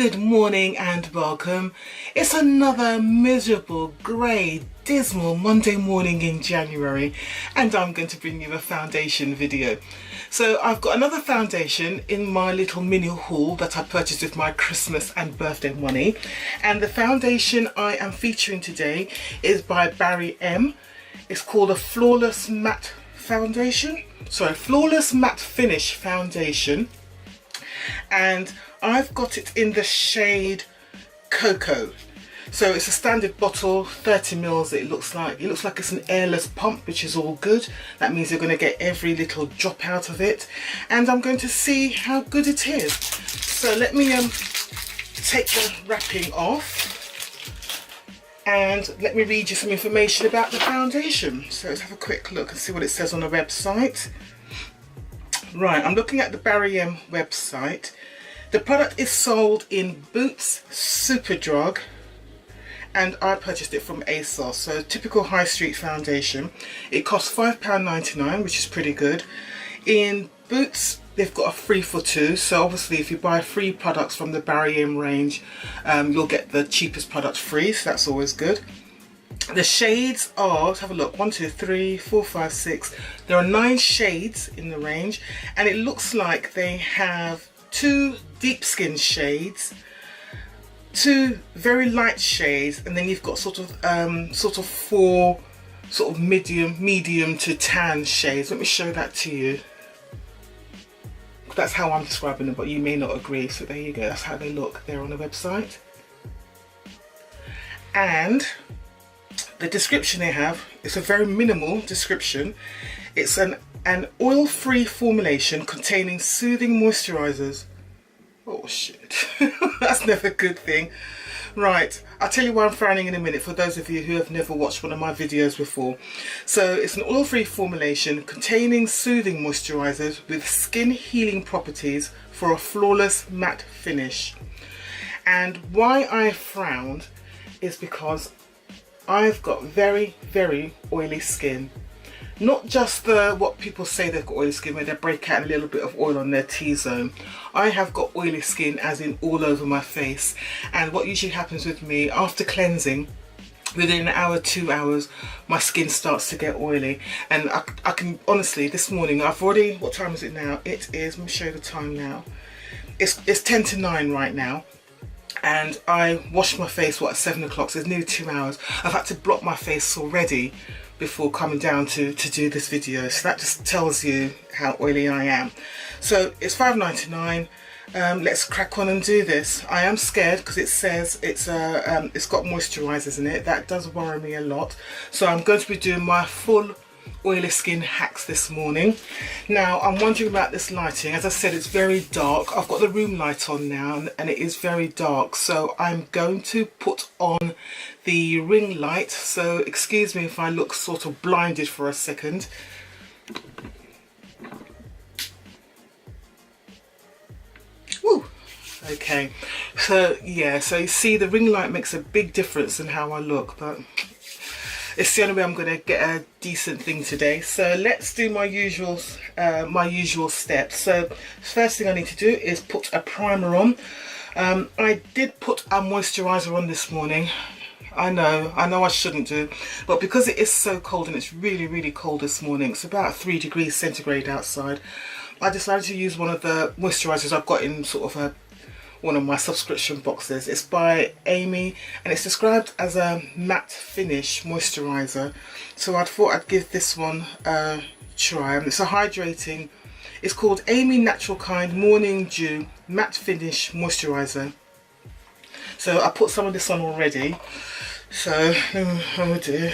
Good morning and welcome. It's another miserable, grey, dismal Monday morning in January, and I'm going to bring you a foundation video. So I've got another foundation in my little mini haul that I purchased with my Christmas and birthday money, and the foundation I am featuring today is by Barry M. It's called a Flawless Matte Foundation. Sorry, Flawless Matte Finish Foundation, and I've got it in the shade Cocoa. So it's a standard bottle, 30 mils. It looks like it's an airless pump, which is all good. That means you're going to get every little drop out of it, and I'm going to see how good it is. So let me take the wrapping off and let me read you some information about the foundation. So let's have a quick look and see what it says on the website. Right, I'm looking at the Barry M website. The product is sold in Boots, Superdrug, and I purchased it from ASOS. So typical high street foundation. It costs £5.99, which is pretty good. In Boots, they've got a 3 for 2. So obviously if you buy 3 products from the Barry M range, you'll get the cheapest product free, so that's always good. The shades are, let's have a look, 1, 2, 3, 4, 5, 6. There are 9 shades in the range, and it looks like they have 2 deep skin shades, 2 very light shades, and then you've got sort of 4 sort of medium to tan shades. Let me show that to you. That's how I'm describing them, but you may not agree. So there you go. That's how they look there on the website. And the description they have, it's a very minimal description. It's an oil-free formulation containing soothing moisturizers. Oh shit, that's never a good thing. Right, I'll tell you why I'm frowning in a minute for those of you who have never watched one of my videos before. So it's an oil-free formulation containing soothing moisturizers with skin healing properties for a flawless matte finish. And why I frowned is because I've got very, very oily skin. Not just what people say they've got oily skin, where they break out a little bit of oil on their T-zone. I have got oily skin as in all over my face, and what usually happens with me after cleansing, within an hour, 2 hours, my skin starts to get oily. And I can honestly, this morning I've already, what time is it now? It is, let me show you the time now. It's 10 to 9 right now. And I washed my face, at 7 o'clock, so it's nearly 2 hours. I've had to block my face already before coming down to do this video. So that just tells you how oily I am. So it's £5.99. Let's crack on and do this. I am scared because it says it's got moisturizers in it. That does worry me a lot. So I'm going to be doing my full oily skin hacks this morning. Now I'm wondering about this lighting. As I said, it's very dark. I've got the room light on now and it is very dark, so I'm going to put on the ring light. So excuse me if I look sort of blinded for a second. Woo. Okay, so yeah, so you see the ring light makes a big difference in how I look, but it's the only way I'm going to get a decent thing today. So let's do my usual steps. So first thing I need to do is put a primer on. I did put a moisturizer on this morning. I know I shouldn't do, but because it is so cold, and it's really, really cold this morning, it's about 3 degrees centigrade outside, I decided to use one of the moisturizers I've got in sort of one of my subscription boxes. It's by Amy, and it's described as a matte finish moisturizer. So I thought I'd give this one a try. It's a hydrating, it's called Amy Natural Kind Morning Dew Matte Finish Moisturizer. So I put some of this on already. So, oh dear,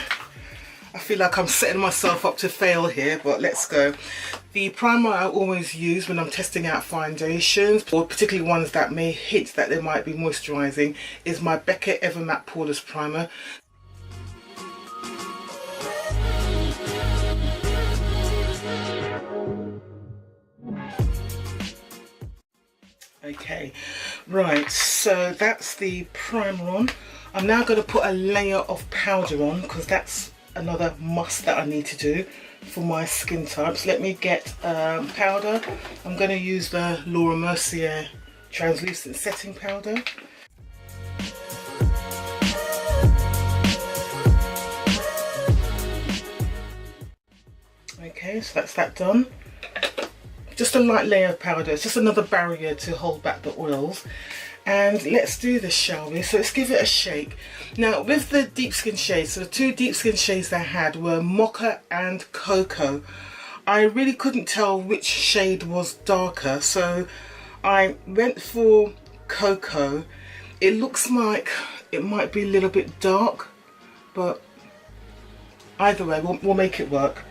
I feel like I'm setting myself up to fail here, but let's go. The primer I always use when I'm testing out foundations, or particularly ones that may hint that they might be moisturising, is my Becca Ever Matte Poreless Primer. Okay, right, so that's the primer on. I'm now going to put a layer of powder on, because that's another must that I need to do for my skin types. Let me get powder. I'm going to use the Laura Mercier translucent setting powder. Okay, so that's that done. Just a light layer of powder. It's just another barrier to hold back the oils. And let's do this, shall we? So let's give it a shake. Now, with the deep skin shades, so the two deep skin shades I had were Mocha and Cocoa. I really couldn't tell which shade was darker, so I went for Cocoa. It looks like it might be a little bit dark, but either way, we'll make it work.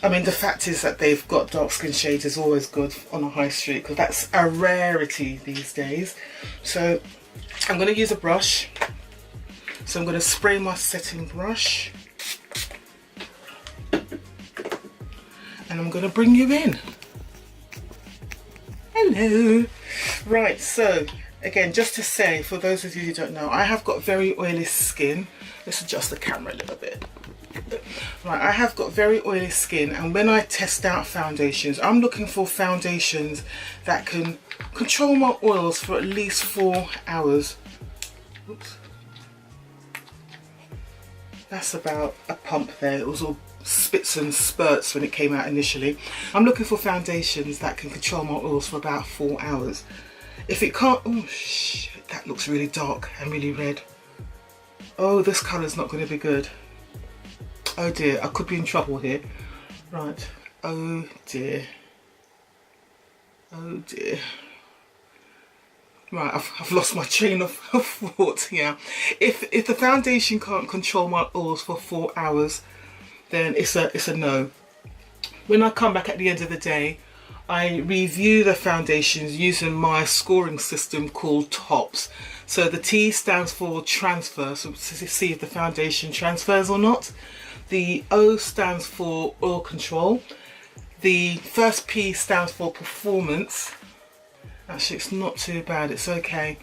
I mean, the fact is that they've got dark skin shades is always good on a high street, because that's a rarity these days. So I'm going to use a brush. So I'm going to spray my setting brush. And I'm going to bring you in. Hello. Right, so again, just to say, for those of you who don't know, I have got very oily skin. Let's adjust the camera a little bit. Right, I have got very oily skin, and when I test out foundations, I'm looking for foundations that can control my oils for at least 4 hours. Oops. That's about a pump there. It was all spits and spurts when it came out initially. I'm looking for foundations that can control my oils for about 4 hours. If it can't, oh shit, that looks really dark and really red. Oh, this colour's not going to be good. Oh dear, I could be in trouble here. Right, oh dear. Oh dear. Right, I've lost my train of thought here. If the foundation can't control my oils for 4 hours, then it's a no. When I come back at the end of the day, I review the foundations using my scoring system called TOPS. So the T stands for transfer, so to see if the foundation transfers or not. The O stands for oil control. The first P stands for performance. Actually, it's not too bad, it's okay.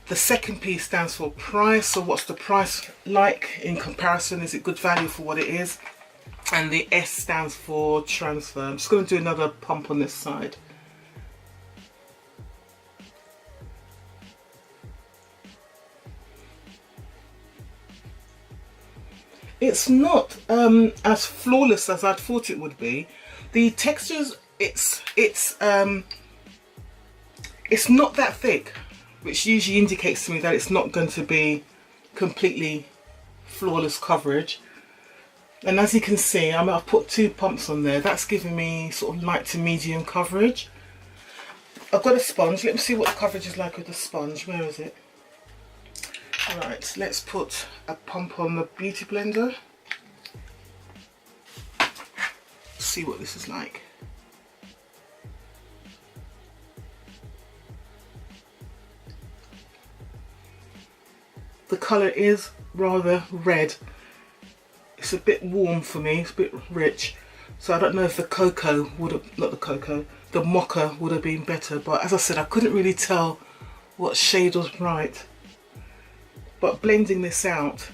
The second P stands for price. So what's the price like in comparison? Is it good value for what it is? And the S stands for transfer. I'm just going to do another pump on this side. It's not as flawless as I'd thought it would be. The textures, it's not that thick, which usually indicates to me that it's not going to be completely flawless coverage. And as you can see, I've put 2 pumps on there. That's giving me sort of light to medium coverage. I've got a sponge. Let me see what the coverage is like with the sponge. Where is it? Right, let's put a pump on the beauty blender. See what this is like. The colour is rather red. It's a bit warm for me, it's a bit rich. So I don't know if the cocoa would have, not the cocoa, the mocha would have been better. But as I said, I couldn't really tell what shade was right. But blending this out,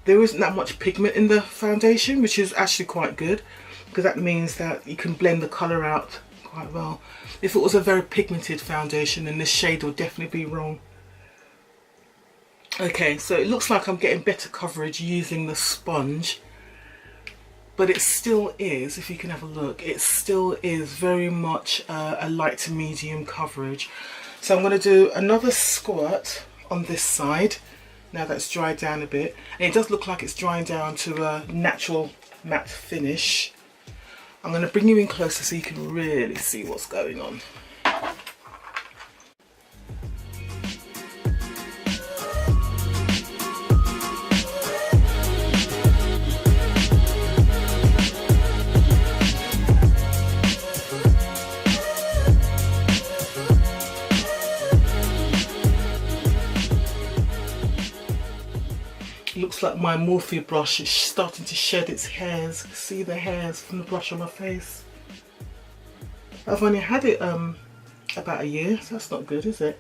there isn't that much pigment in the foundation, which is actually quite good, because that means that you can blend the colour out quite well. If it was a very pigmented foundation, then this shade would definitely be wrong. Okay, so it looks like I'm getting better coverage using the sponge, but it still is, if you can have a look, it still is very much a light to medium coverage. So I'm going to do another squirt on this side, now that's dried down a bit, and it does look like it's drying down to a natural matte finish. I'm going to bring you in closer so you can really see what's going on. Looks like my Morphe brush is starting to shed its hairs. See the hairs from the brush on my face. I've only had it about a year, so that's not good, is it?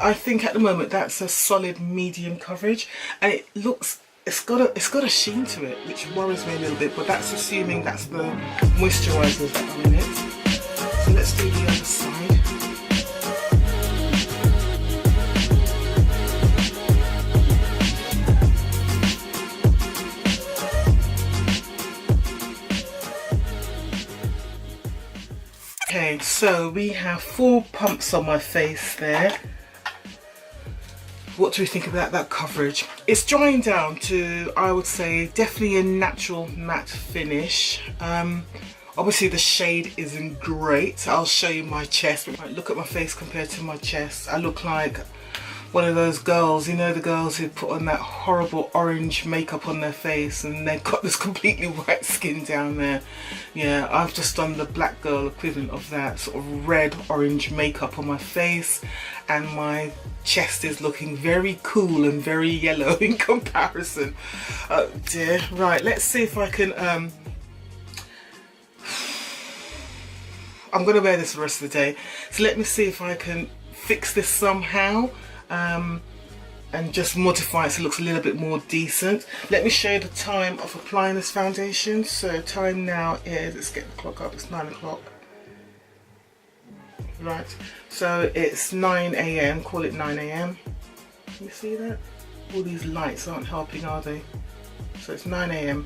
I think at the moment that's a solid medium coverage, and it looks, it's got a sheen to it, which worries me a little bit, but that's assuming that's the moisturisers that are in it. So let's do the other side. Okay, so we have 4 pumps on my face there. What do we think about that coverage? It's drying down to, I would say, definitely a natural matte finish. Obviously the shade isn't great. I'll show you my chest. Look at my face compared to my chest. I look like one of those girls, you know, the girls who put on that horrible orange makeup on their face and they've got this completely white skin down there. Yeah, I've just done the black girl equivalent of that, sort of red orange makeup on my face, and my chest is looking very cool and very yellow in comparison. Oh dear. Right, let's see if I can I'm gonna wear this the rest of the day, so let me see if I can fix this somehow. And just modify it so it looks a little bit more decent. Let me show you the time of applying this foundation. So time now is, let's get the clock up, it's 9 o'clock. Right, so it's 9 AM, call it 9 AM. Can you see that? All these lights aren't helping, are they? So it's 9 AM.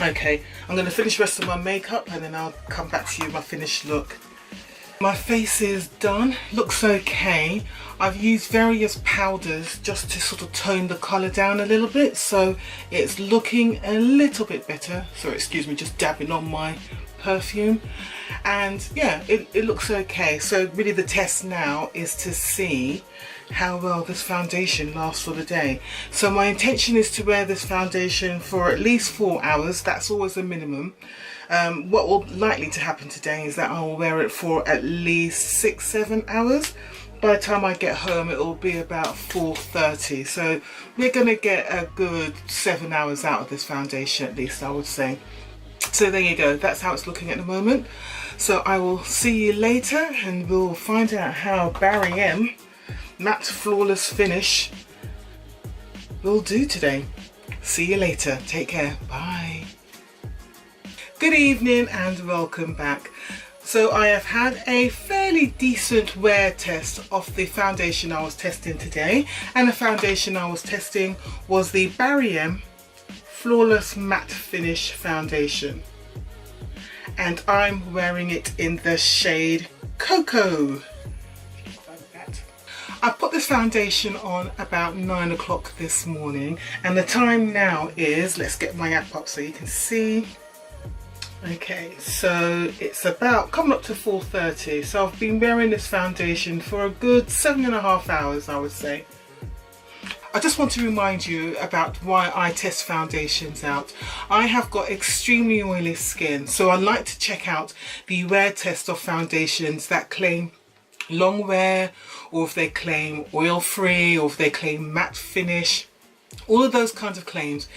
Okay, I'm going to finish the rest of my makeup and then I'll come back to you with my finished look. My face is done, looks okay. I've used various powders just to sort of tone the colour down a little bit, so it's looking a little bit better. So excuse me, just dabbing on my perfume, and yeah, it looks okay. So really the test now is to see how well this foundation lasts for the day. So my intention is to wear this foundation for at least 4 hours. That's always a minimum. What will likely to happen today is that I will wear it for at least 6-7 hours. By the time I get home it will be about 4:30, so we're going to get a good 7 hours out of this foundation at least, I would say. So there you go, that's how it's looking at the moment. So I will see you later and we'll find out how Barry M Matte Flawless Finish will do today. See you later, take care, bye. Good evening and welcome back. So I have had a fairly decent wear test of the foundation I was testing today, and the foundation I was testing was the Barry M Flawless Matte Finish Foundation, and I'm wearing it in the shade Cocoa. I put this foundation on about 9 o'clock this morning, and the time now is, let's get my app up so you can see. Okay, so it's about coming up to 4:30, so I've been wearing this foundation for a good 7.5 hours, I would say. I just want to remind you about why I test foundations out. I have got extremely oily skin, so I like to check out the wear test of foundations that claim long wear, or if they claim oil free, or if they claim matte finish. All of those kinds of claims,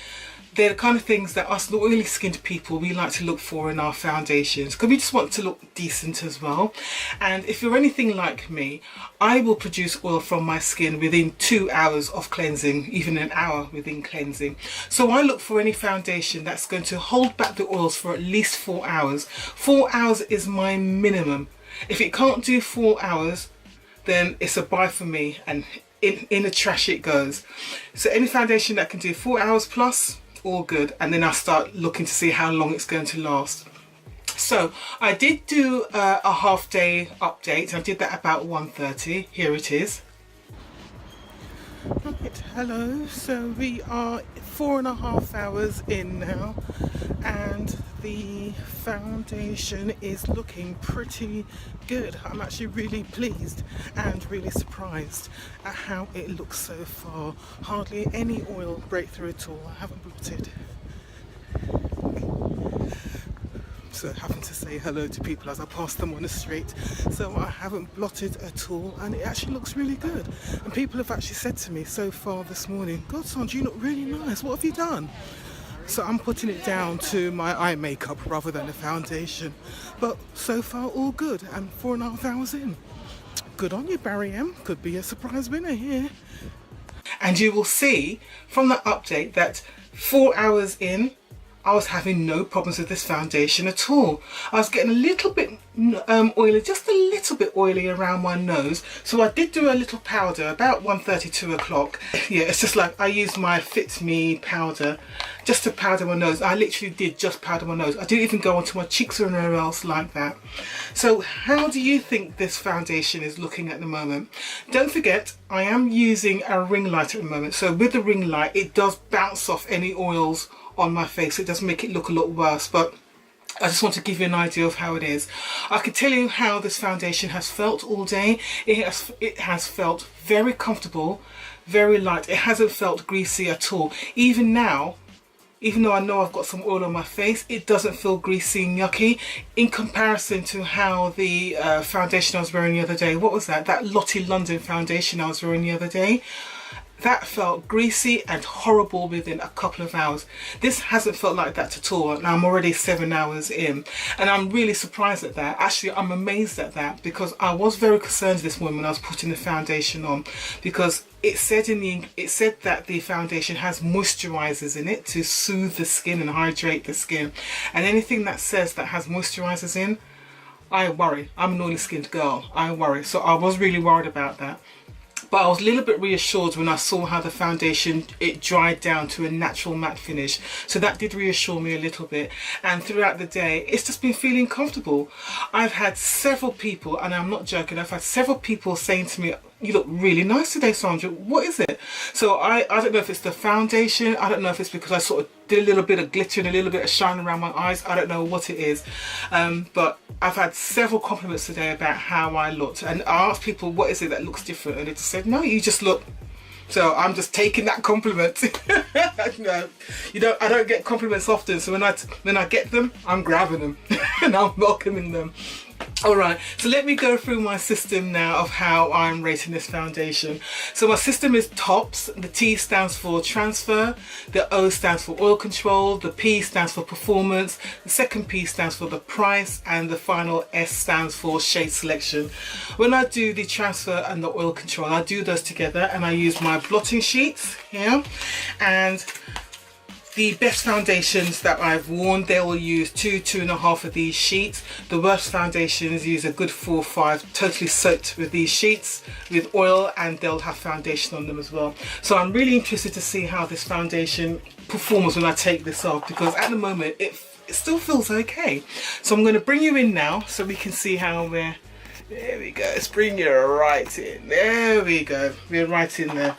they're the kind of things that us oily skinned people, we like to look for in our foundations, because we just want to look decent as well. And if you're anything like me, I will produce oil from my skin within 2 hours of cleansing, even an hour within cleansing. So I look for any foundation that's going to hold back the oils for at least 4 hours. 4 hours is my minimum. If it can't do 4 hours, then it's a buy for me, and in the trash it goes. So any foundation that can do 4 hours plus, all good, and then I start looking to see how long it's going to last. So I did do a half day update. I did that about 1:30. Here it is. Right, hello, so we are 4.5 hours in now, and the foundation is looking pretty good. I'm actually really pleased and really surprised at how it looks so far. Hardly any oil breakthrough at all. I haven't blotted. So having to say hello to people as I pass them on the street, so I haven't blotted at all, and it actually looks really good. And people have actually said to me so far this morning, God Sandra, you look really nice, what have you done? So I'm putting it down to my eye makeup rather than the foundation, but so far all good, and 4.5 hours in. Good on you, Barry M. Could be a surprise winner here. And you will see from that update that 4 hours in, I was having no problems with this foundation at all. I was getting a little bit oily, just a little bit oily around my nose. So I did do a little powder about 1:30, 2 o'clock. Yeah, it's just like I used my Fit Me powder just to powder my nose. I literally did just powder my nose. I didn't even go onto my cheeks or anywhere else like that. So how do you think this foundation is looking at the moment? Don't forget, I am using a ring light at the moment. So with the ring light, it does bounce off any oils on my face. It does make it look a lot worse, but I just want to give you an idea of how it is. I can tell you how this foundation has felt all day. It has felt very comfortable, very light. It hasn't felt greasy at all. Even now, even though I know I've got some oil on my face, it doesn't feel greasy and yucky in comparison to how the foundation I was wearing the other day, what was that? That Lottie London foundation I was wearing the other day. That felt greasy and horrible within a couple of hours. This hasn't felt like that at all, and I'm already 7 hours in, and I'm really surprised at that. Actually, I'm amazed at that, because I was very concerned this morning when I was putting the foundation on, because it said that the foundation has moisturizers in it to soothe the skin and hydrate the skin, and anything that says that has moisturizers in, I worry. I'm an oily skinned girl. I worry. So I was really worried about that. But I was a little bit reassured when I saw how the foundation, it dried down to a natural matte finish. So that did reassure me a little bit. And throughout the day, it's just been feeling comfortable. I've had several people, and I'm not joking, I've had several people saying to me, "You look really nice today, Sandra. What is it?" So I don't know if it's the foundation. I don't know if it's because I sort of did a little bit of glitter and a little bit of shine around my eyes. I don't know what it is. But I've had several compliments today about how I looked. And I asked people, what is it that looks different? And they just said, no, you just look. So I'm just taking that compliment. No, I don't get compliments often. So when I get them, I'm grabbing them and I'm welcoming them. Alright, so let me go through my system now of how I'm rating this foundation. So my system is TOPS. The T stands for transfer, the O stands for oil control, the P stands for performance, the second P stands for the price, and the final S stands for shade selection. When I do the transfer and the oil control, I do those together, and I use my blotting sheets here, and the best foundations that I've worn, they will use 2.5 of these sheets. The worst foundations use a good 4 or 5, totally soaked with these sheets with oil, and they'll have foundation on them as well. So I'm really interested to see how this foundation performs when I take this off, because at the moment it still feels okay. So I'm going to bring you in now so we can see how we're... There we go, let's bring you right in. There we go, we're right in there.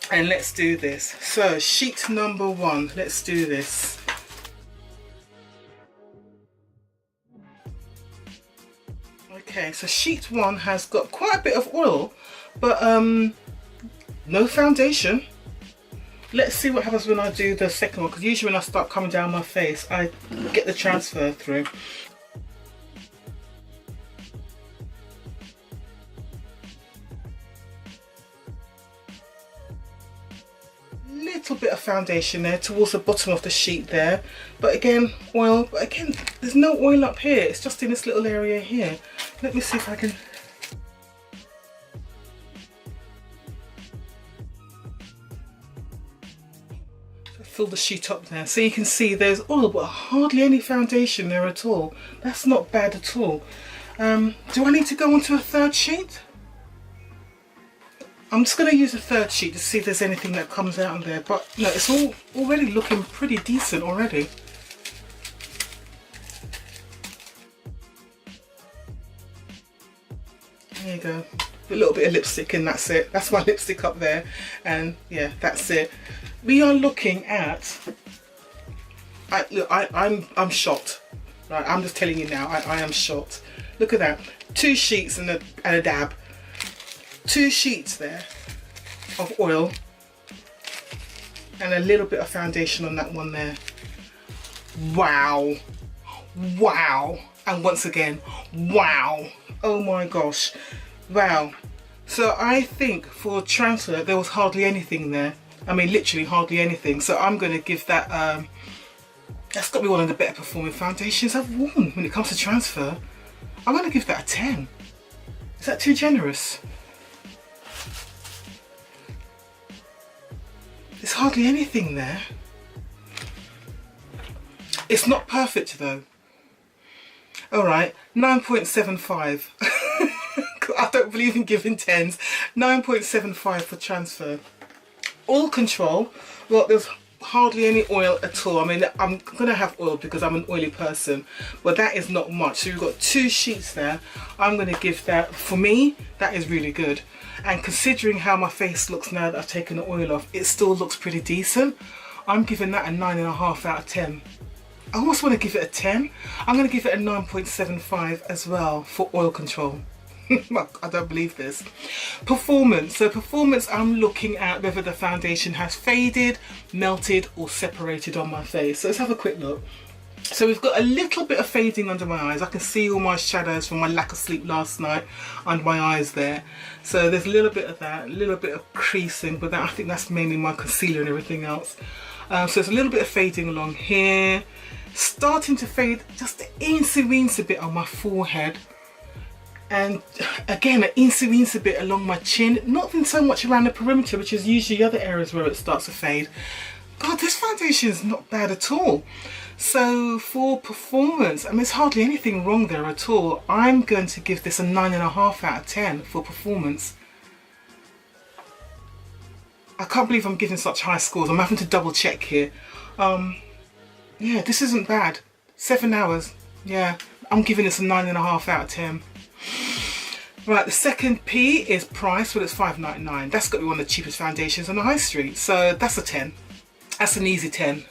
And let's do this. So sheet number 1, let's do this. Okay, so sheet 1 has got quite a bit of oil, but no foundation. Let's see what happens when I do the second one, because usually when I start coming down my face, I get the transfer through. Little bit of foundation there towards the bottom of the sheet there, but again oil, but again there's no oil up here, it's just in this little area here. Let me see if I can fill the sheet up there, so you can see there's oil but hardly any foundation there at all. That's not bad at all. Do I need to go onto a third sheet? I'm just going to use a third sheet to see if there's anything that comes out of there, but no, it's all already looking pretty decent already. There you go, a little bit of lipstick and that's it. That's my lipstick up there, and yeah, that's it. We are looking at, I'm shocked. Right, I'm just telling you now, I am shocked. Look at that, 2 sheets and a dab. 2 sheets there of oil and a little bit of foundation on that one there. Wow, wow, and once again, wow. Oh my gosh, wow. So I think for transfer there was hardly anything there. I mean literally hardly anything. So I'm going to give that, that's got to be one of the better performing foundations I've worn when it comes to transfer. I'm going to give that a 10. Is that too generous? There's hardly anything there. It's not perfect though. Alright, 9.75. I don't believe in giving 10s. 9.75 for transfer. Oil control, well, there's hardly any oil at all. I mean, I'm going to have oil because I'm an oily person, but that is not much. So we've got 2 sheets there. I'm going to give that, for me, that is really good. And considering how my face looks now that I've taken the oil off, it still looks pretty decent. I'm giving that a 9.5 out of 10. I almost want to give it a 10. I'm going to give it a 9.75 as well for oil control. I don't believe this. Performance. So performance, I'm looking at whether the foundation has faded, melted or separated on my face. So let's have a quick look. So we've got a little bit of fading under my eyes. I can see all my shadows from my lack of sleep last night under my eyes there. So there's a little bit of that, a little bit of creasing, but I think that's mainly my concealer and everything else. So there's a little bit of fading along here. Starting to fade just an incy bit on my forehead. And again, an incy bit along my chin. Not even so much around the perimeter, which is usually other areas where it starts to fade. God, this foundation is not bad at all. So for performance, I mean, there's hardly anything wrong there at all. I'm going to give this a 9.5 out of 10 for performance. I can't believe I'm giving such high scores. I'm having to double check here. Yeah, this isn't bad. 7 hours. Yeah, I'm giving this a 9.5 out of 10. Right, the second P is price. Well, it's $5.99. That's got to be one of the cheapest foundations on the high street. So that's a 10. That's an easy 10.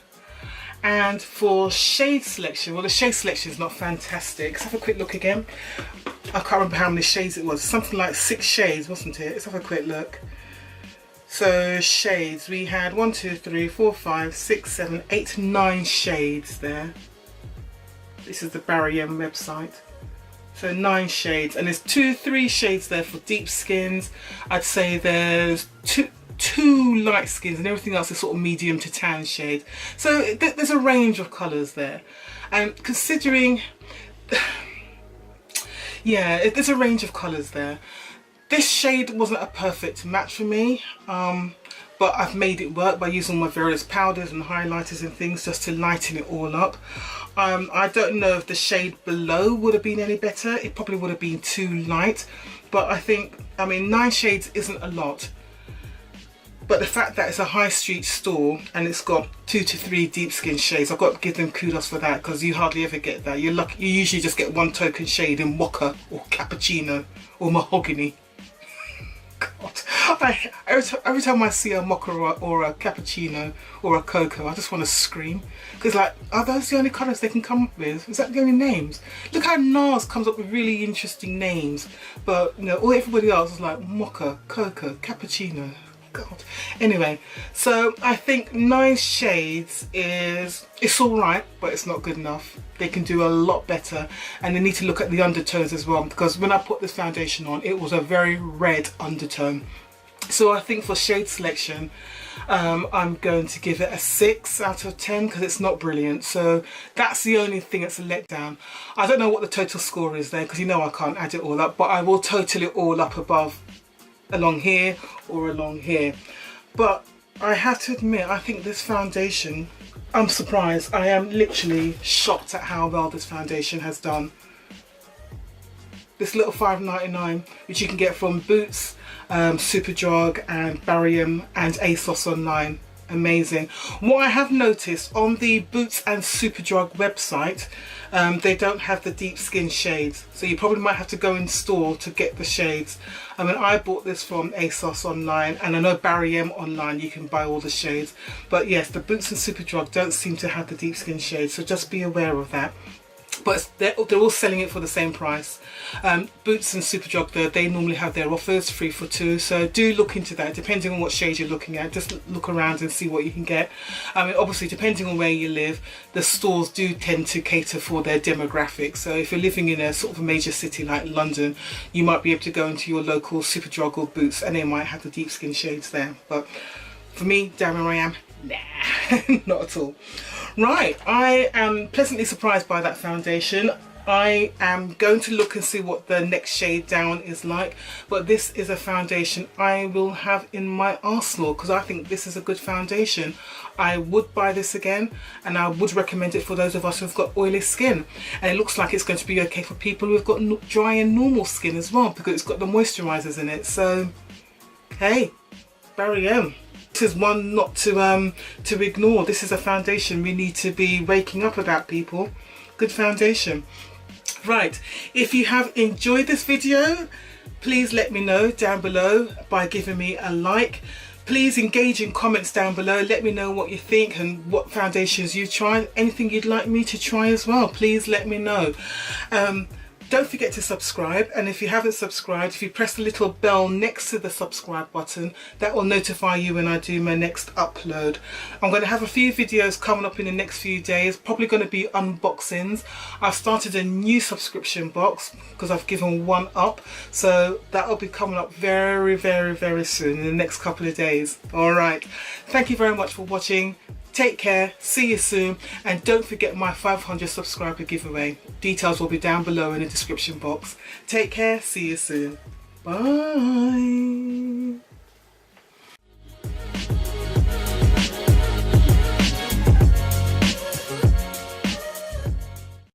And for shade selection, well, the shade selection is not fantastic. Let's have a quick look again. I can't remember how many shades it was. Something like 6 shades, wasn't it? Let's have a quick look. So shades, we had 1, 2, 3, 4, 5, 6, 7, 8, 9 shades there. This is the Barry M website. So 9 shades, and there's 3 shades there for deep skins. I'd say there's two light skins and everything else is sort of medium to tan shade. So there's a range of colours there. And considering, yeah, there's a range of colours there. This shade wasn't a perfect match for me, but I've made it work by using my various powders and highlighters and things just to lighten it all up. I don't know if the shade below would have been any better. It probably would have been too light, but I think, I mean, 9 shades isn't a lot. But the fact that it's a high street store and it's got 2 to 3 deep skin shades, I've got to give them kudos for that, because you hardly ever get that. You're lucky, you usually just get one token shade in mocha or cappuccino or mahogany. God, every time I see a mocha or a cappuccino or a cocoa, I just want to scream. Because, like, are those the only colours they can come up with? Is that the only names? Look how NARS comes up with really interesting names, but, you know, all everybody else is like mocha, cocoa, cappuccino. God. Anyway, so I think 9 shades it's all right, but it's not good enough. They can do a lot better, and they need to look at the undertones as well, because when I put this foundation on, it was a very red undertone. So I think for shade selection, I'm going to give it a 6 out of 10 because it's not brilliant. So that's the only thing that's a letdown. I don't know what the total score is there, because you know I can't add it all up, but I will total it all up above, along here or along here. But I have to admit, I think this foundation, I'm surprised. I am literally shocked at how well this foundation has done. This little $5.99, which you can get from Boots, Superdrug and Barry M and ASOS online. Amazing. What I have noticed on the Boots and Superdrug website, they don't have the deep skin shades, so you probably might have to go in store to get the shades. I mean, I bought this from ASOS online, and I know Barry M online you can buy all the shades, but yes, the Boots and Superdrug don't seem to have the deep skin shades, so just be aware of that. But they're all selling it for the same price. Boots and Superdrug, though, they normally have their offers 3 for 2, so do look into that. Depending on what shade you're looking at, just look around and see what you can get. I mean, obviously, depending on where you live, the stores do tend to cater for their demographics. So if you're living in a sort of a major city like London, you might be able to go into your local Superdrug or Boots, and they might have the deep skin shades there. But for me, down where I am, nah, not at all. Right, I am pleasantly surprised by that foundation. I am going to look and see what the next shade down is like, but this is a foundation I will have in my arsenal because I think this is a good foundation. I would buy this again, and I would recommend it for those of us who've got oily skin, and it looks like it's going to be okay for people who've got dry and normal skin as well, because it's got the moisturizers in it. So hey, Barry M, this is one not to ignore. This is a foundation we need to be waking up about, people. Good foundation. Right, if you have enjoyed this video, please let me know down below by giving me a like. Please engage in comments down below. Let me know what you think and what foundations you tried. Anything you'd like me to try as well, please let me know. Don't forget to subscribe, and if you haven't subscribed, if you press the little bell next to the subscribe button, that will notify you when I do my next upload. I'm going to have a few videos coming up in the next few days, probably going to be unboxings. I've started a new subscription box because I've given one up, so that will be coming up very, very, very soon, in the next couple of days. Alright, thank you very much for watching. Take care, see you soon, and don't forget my 500 subscriber giveaway. Details will be down below in the description box. Take care, see you soon. Bye.